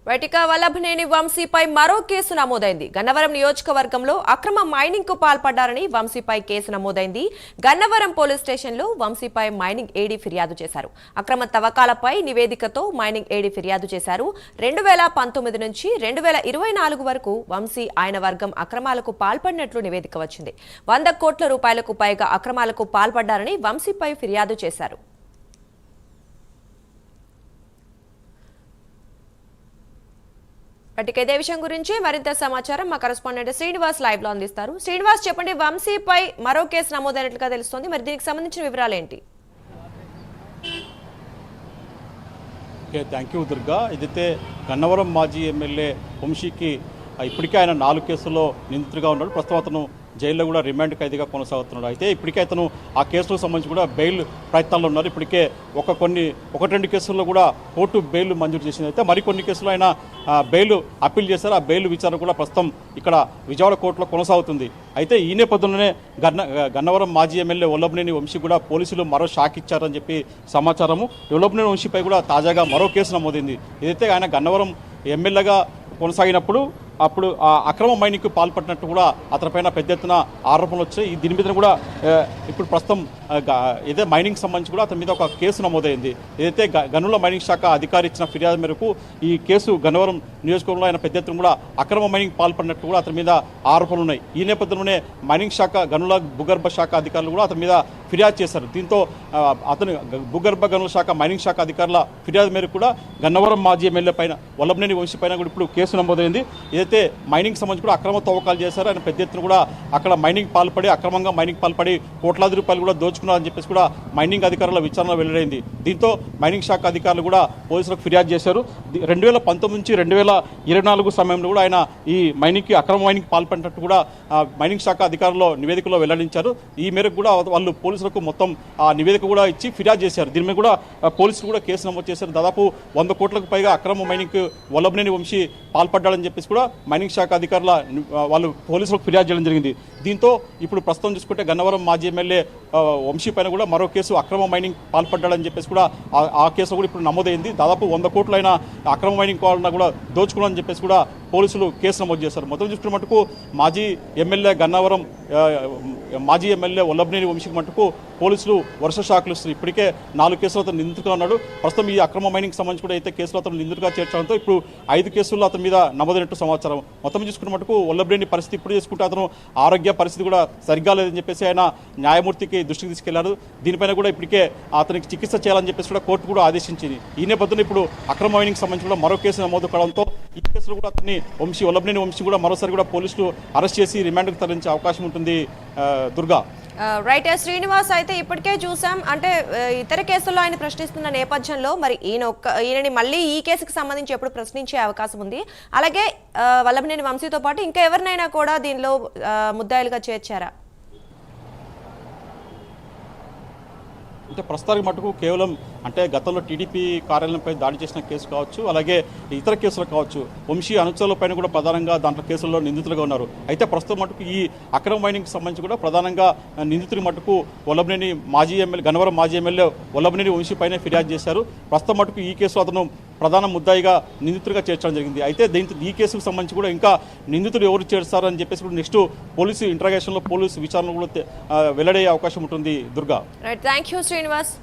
వైటిక వల్లభనేని వంశీపై మరో కేసు నమోదైంది. గన్నవరం నియోజకవర్గంలో అక్రమ మైనింగ్ కు పాల్పడ్డారని వంశీపై కేసు నమోదైంది. గన్నవరం పోలీస్ స్టేషన్లో వంశీపై మైనింగ్ ఏడీ ఫిర్యాదు చేశారు. అక్రమ తవ్వకాలపై నివేదికతో మైనింగ్ ఏడీ ఫిర్యాదు చేశారు. 2019 నుంచి 2024 వరకు వంశీ ఆయన వర్గం అక్రమాలకు పాల్పడినట్లు నివేదిక వచ్చింది. 100 కోట్ల రూపాయలకు పైగా అక్రమాలకు పాల్పడ్డారని వంశీపై ఫిర్యాదు చేశారు. ఇదే విషయం గురించి మరింత సమాచారం మా కరెస్పాండెంట్ శ్రీనివాస్ లైవ్ లో అందిస్తారు. శ్రీనివాస్, చెప్పండి, వంశీపై మరో కేసు నమోదైనట్లుగా తెలుస్తోంది. మరి దీనికి సంబంధించిన వివరాలు ఏంటి? Thank you Durga. ఇదైతే గన్నవరం మాజీ ఎమ్మెల్యే వంశీకి ఇప్పటికే ఆయన 4 కేసుల్లో నిందితుడిగా ఉన్నాడు. ప్రస్తుతం అతను జైల్లో కూడా రిమాండ్ ఖైదీగా కొనసాగుతున్నాడు. అయితే ఇప్పటికే అతను ఆ కేసులకు సంబంధించి కూడా బెయిల్ ప్రయత్నాల్లో ఉన్నారు. ఇప్పటికే 1-2 కేసుల్లో కూడా కోర్టు బెయిల్ మంజూరు చేసింది. అయితే మరికొన్ని కేసులు ఆయన బెయిల్ అప్పీల్ చేశారు. ఆ బెయిల్ విచారణ కూడా ప్రస్తుతం ఇక్కడ విజయవాడ కోర్టులో కొనసాగుతుంది. అయితే ఈ నేపథ్యంలోనే గన్నవరం మాజీ ఎమ్మెల్యే వల్లభనేని వంశీ కూడా పోలీసులు మరో షాక్ ఇచ్చారని చెప్పి సమాచారము. వల్లభనేని వంశీపై కూడా తాజాగా మరో కేసు నమోదైంది. ఏదైతే ఆయన గన్నవరం ఎమ్మెల్యేగా కొనసాగినప్పుడు అప్పుడు ఆ అక్రమ మైనింగ్కు పాల్పడినట్టు కూడా అతనిపైన పెద్ద ఎత్తున ఆరోపణలు వచ్చాయి. దీని మీద కూడా ఇప్పుడు ప్రస్తుతం ఏదైతే మైనింగ్ సంబంధించి కూడా అతని మీద ఒక కేసు నమోదైంది. ఏదైతే గనుల మైనింగ్ శాఖ అధికారి ఇచ్చిన ఫిర్యాదు మేరకు ఈ కేసు గన్నవరం నియోజకవర్గంలో ఆయన పెద్ద ఎత్తున కూడా అక్రమ మైనింగ్ పాల్పడినట్టు కూడా అతని మీద ఆరోపణలు ఉన్నాయి. ఈ నేపథ్యంలోనే మైనింగ్ శాఖ గనుల భూగర్భ శాఖ అధికారులు కూడా అతని మీద ఫిర్యాదు చేశారు. దీంతో అతను భూగర్భ గనుల శాఖ మైనింగ్ శాఖ అధికారుల ఫిర్యాదు మేరకు కూడా గన్నవరం మాజీ ఎమ్మెల్యే పైన వల్లభనేని వంశీ పైన కూడా ఇప్పుడు కేసు నమోదైంది. ఏదైతే మైనింగ్ సంబంధించి కూడా అక్రమ తవ్వకాలు చేశారు, ఆయన పెద్ద ఎత్తున కూడా అక్కడ అక్రమంగా మైనింగ్ పాల్పడి కోట్లాది రూపాయలు కూడా దోచుకున్నారని చెప్పేసి కూడా మైనింగ్ అధికారుల విచారణ వెల్లడైంది. దీంతో మైనింగ్ శాఖ అధికారులు కూడా పోలీసులకు ఫిర్యాదు చేశారు. 2019 నుంచి 2024 సమయంలో కూడా ఆయన ఈ అక్రమ మైనింగ్ పాల్పడినట్టు కూడా మైనింగ్ శాఖ అధికారులు నివేదికలో వెల్లడించారు. ఈ మేరకు కూడా వాళ్ళు పోలీసులకు మొత్తం ఆ నివేదిక కూడా ఇచ్చి ఫిర్యాదు చేశారు. దీని మీద కూడా పోలీసులు కూడా కేసు నమోదు చేశారు. దాదాపు 100 కోట్లకు పైగా అక్రమ మైనింగ్ వల్లభనేని వంశీ పాల్పడ్డాడని చెప్పేసి కూడా మైనింగ్ శాఖ అధికారుల వాళ్ళు పోలీసులకు ఫిర్యాదు చేయడం జరిగింది. దీంతో ఇప్పుడు ప్రస్తుతం చూసుకుంటే గన్నవరం మాజీ ఎమ్మెల్యే వంశీ పైన కూడా మరో కేసు అక్రమ మైనింగ్ పాల్పడ్డాడని చెప్పేసి కూడా ఆ కేసు కూడా ఇప్పుడు నమోదైంది. దాదాపు 100 కోట్లైన అక్రమ మైనింగ్ కావాలన్నా కూడా దోచుకున్నారని చెప్పేసి కూడా పోలీసులు కేసు నమోదు చేశారు. మొత్తం చూసుకున్న మటుకు మాజీ ఎమ్మెల్యే గన్నవరం మాజీ ఎమ్మెల్యే వల్లభనేని వంశీకి మటుకు పోలీసులు వరుస షాకులు ఇస్తారు. ఇప్పటికే 4 కేసులు అతను నిందితుడుగా ఉన్నాడు. ప్రస్తుతం ఈ అక్రమ మైనింగ్ సంబంధించి కూడా అయితే కేసులు అతను నిందితుడిగా చేర్చడంతో ఇప్పుడు 5 కేసుల్లో అతని మీద నమోదైనట్టు సమాచారం. మొత్తం చూసుకున్న మటుకు వల్లభనేని పరిస్థితి ఇప్పుడు చేసుకుంటే అతను ఆరోగ్య పరిస్థితి కూడా సరిగ్గా లేదని చెప్పేసి ఆయన న్యాయమూర్తికి దృష్టికి తీసుకెళ్లారు. దీనిపైన కూడా ఇప్పటికే అతనికి చికిత్స చేయాలని చెప్పేసి కూడా కోర్టు కూడా ఆదేశించింది. ఈ నేపథ్యంలో ఇప్పుడు అక్రమ మైనింగ్ సంబంధించి కూడా మరో కేసు నమోదు కావడంతో ఈ కేసులో కూడా అతన్ని వల్లభనేని వంశీ కూడా మరోసారి కూడా పోలీసులు అరెస్ట్ చేసి రిమాండ్కు తరలించే అవకాశం ఉంటుంది. దుర్గా, రైట్. శ్రీనివాస్, అయితే ఇప్పటికే చూసాం, అంటే ఇతర కేసుల్లో ఆయన ప్రశ్నిస్తున్న నేపథ్యంలో మరి ఈయనని మళ్ళీ ఈ కేసుకు సంబంధించి ఎప్పుడు ప్రశ్నించే అవకాశం ఉంది? అలాగే వల్లభనేని వంశీతో పాటు ఇంకా ఎవరినైనా కూడా దీనిలో ముద్దాయిలుగా చేర్చారా? అంటే ప్రస్తుతానికి మటుకు కేవలం గతంలో టీడీపీ కార్యాలయంపై దాడి చేసిన కేసు కావచ్చు, అలాగే ఇతర కేసులు కావచ్చు, వంశీ అనుచరులపైన కూడా ప్రధానంగా దాంట్లో కేసుల్లో నిందితులుగా ఉన్నారు. అయితే ప్రస్తుతం మటుకు ఈ అక్రమ మైనింగ్కి సంబంధించి కూడా ప్రధానంగా నిందితుడి మటుకు గన్నవరం మాజీ ఎమ్మెల్యే వల్లభనేని వంశీ పైన ఫిర్యాదు చేశారు. ప్రస్తుతం మటుకు ఈ కేసులో అతను ప్రధాన ముద్దాయిగా నిందితుడిగా చేర్చడం జరిగింది. అయితే ఈ కేసుకు సంబంధించి కూడా ఇంకా నిందితులు ఎవరు చేర్చారని చెప్పేసి కూడా నెక్స్ట్ పోలీసు ఇంట్రాగేషన్లో పోలీసు విచారణ కూడా వెల్లడయ్యే అవకాశం ఉంటుంది. Durga, thank you Srinivas.